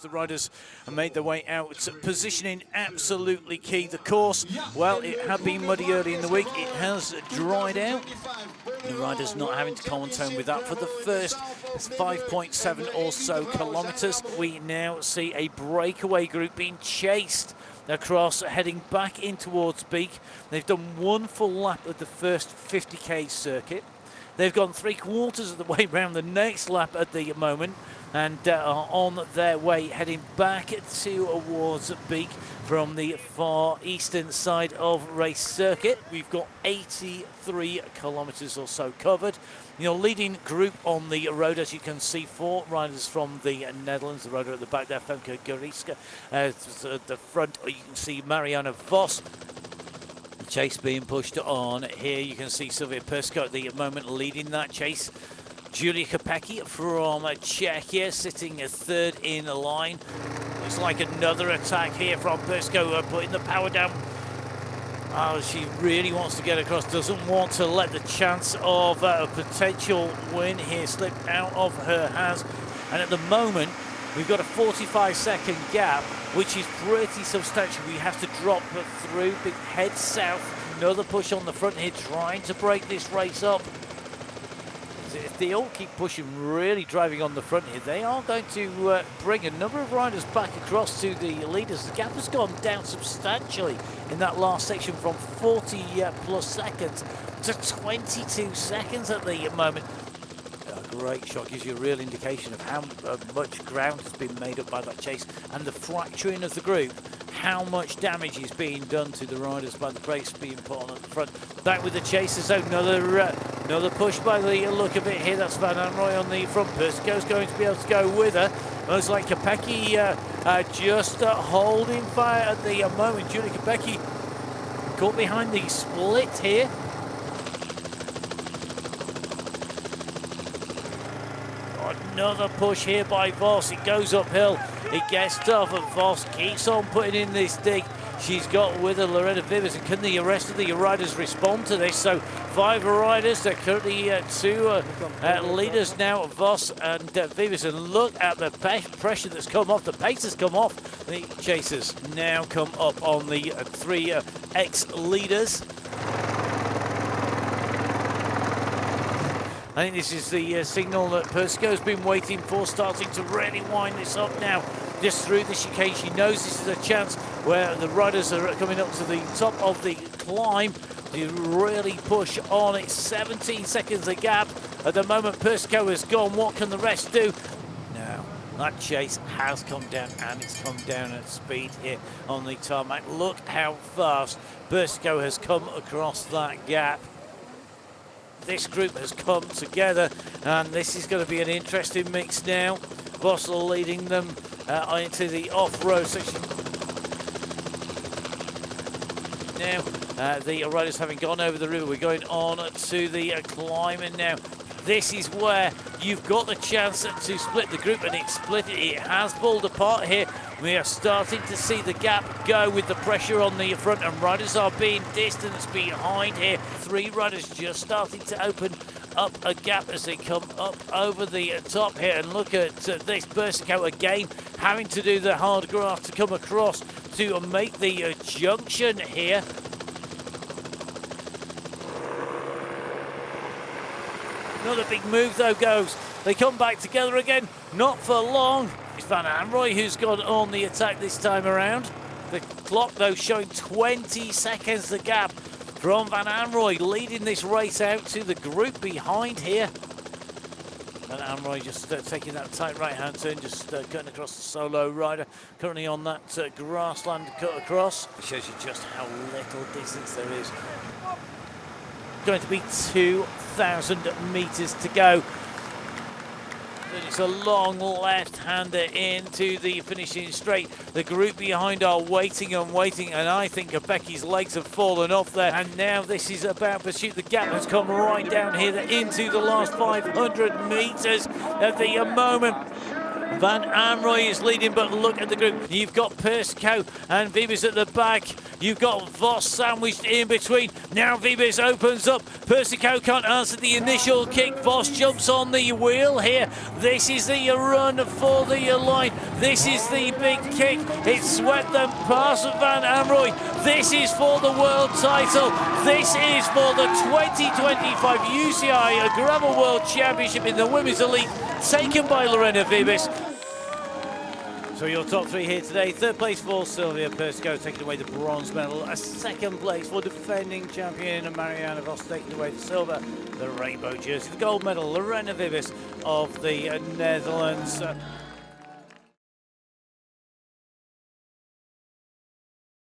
The riders made their way out. Positioning absolutely key. The course, well, it had been muddy early in the week. It has dried out. The riders not having to contend with that for the first 5.7 or so kilometres. We now see a breakaway group being chased across, heading back in towards Beek. They've done one full lap of the first 50k circuit. They've gone 3/4 of the way around the next lap at the moment, and are on their way heading back towards Beek from the far eastern side of race circuit. We've got 83 kilometres or so covered. Your leading group on the road, as you can see, 4 riders from the Netherlands. The rider at the back there, Femke Gariska. At the front, you can see Marianne Vos. Chase being pushed on here. You can see Sylvia Persko at the moment leading that chase. Julia Kopecky from Czechia sitting third in the line. Looks like another attack here from Persko, putting the power down. Oh, she really wants to get across, doesn't want to let the chance of a potential win here slip out of her hands. And at the moment, we've got a 45-second gap, which is pretty substantial. We have to drop through, big head south, another push on the front here, trying to break this race up. If they all keep pushing, really driving on the front here, they are going to bring a number of riders back across to the leaders. The gap has gone down substantially in that last section from 40 plus seconds to 22 seconds at the moment. Great shot, gives you a real indication of how much ground has been made up by that chase, and the fracturing of the group, how much damage is being done to the riders by the brakes being put on at the front. Back with the chasers, another push by the look of it here. That's Van Anrooy on the front. Persko's going to be able to go with her. Looks like Kopecky just holding fire at the moment. Julie Kopecky caught behind the split here. Another push here by Vos. It goes uphill. It gets tough, and Vos keeps on putting in this dig. She's got with her Loretta Vivers, and can the rest of the riders respond to this? So 5 riders. They're currently 2 leaders now, Vos and Vivers. And look at the pressure that's come off. The pace has come off. The chasers now come up on the 3 ex-leaders. I think this is the signal that Persko's been waiting for, starting to really wind this up now, just through the chicane. She knows this is a chance where the riders are coming up to the top of the climb to really push on. It's 17 seconds a gap. At the moment, Persko has gone. What can the rest do? Now, that chase has come down, and it's come down at speed here on the tarmac. Look how fast Persko has come across that gap. This group has come together, and this is going to be an interesting mix now. Vossel leading them into the off-road section. Now, the riders having gone over the river, we're going on to the climbing now. This is where you've got the chance to split the group, and it's split. It has pulled apart here. We are starting to see the gap go with the pressure on the front, and riders are being distanced behind here. 3 riders just starting to open up a gap as they come up over the top here. And look at this, Persko again having to do the hard graft to come across to make the junction here. Another big move though goes. They come back together again, not for long. It's Van Anrooy who's gone on the attack this time around. The clock though showing 20 seconds the gap from Van Anrooy, leading this race out to the group behind here. Van Anrooy just taking that tight right-hand turn, just cutting across the solo rider. Currently on that grassland cut across. It shows you just how little distance there is. Going to be 2,000 metres to go. It's a long left-hander into the finishing straight. The group behind are waiting and waiting, and I think Becky's legs have fallen off there. And now this is about pursuit. The gap has come right down here into the last 500 metres at the moment. Van Amroy is leading, but look at the group. You've got Persico and Vibis at the back. You've got Voss sandwiched in between. Now Vibis opens up. Persico can't answer the initial kick. Voss jumps on the wheel here. This is the run for the line. This is the big kick. It swept them past Van Amroy. This is for the world title. This is for the 2025 UCI Gravel World Championship in the Women's Elite, taken by Lorena Vibis. So your top three here today: third place for Sylvia Persico, taking away the bronze medal. A second place for defending champion Marianne Vos, taking away the silver, the rainbow jersey. The gold medal, Lorena Vibis of the Netherlands.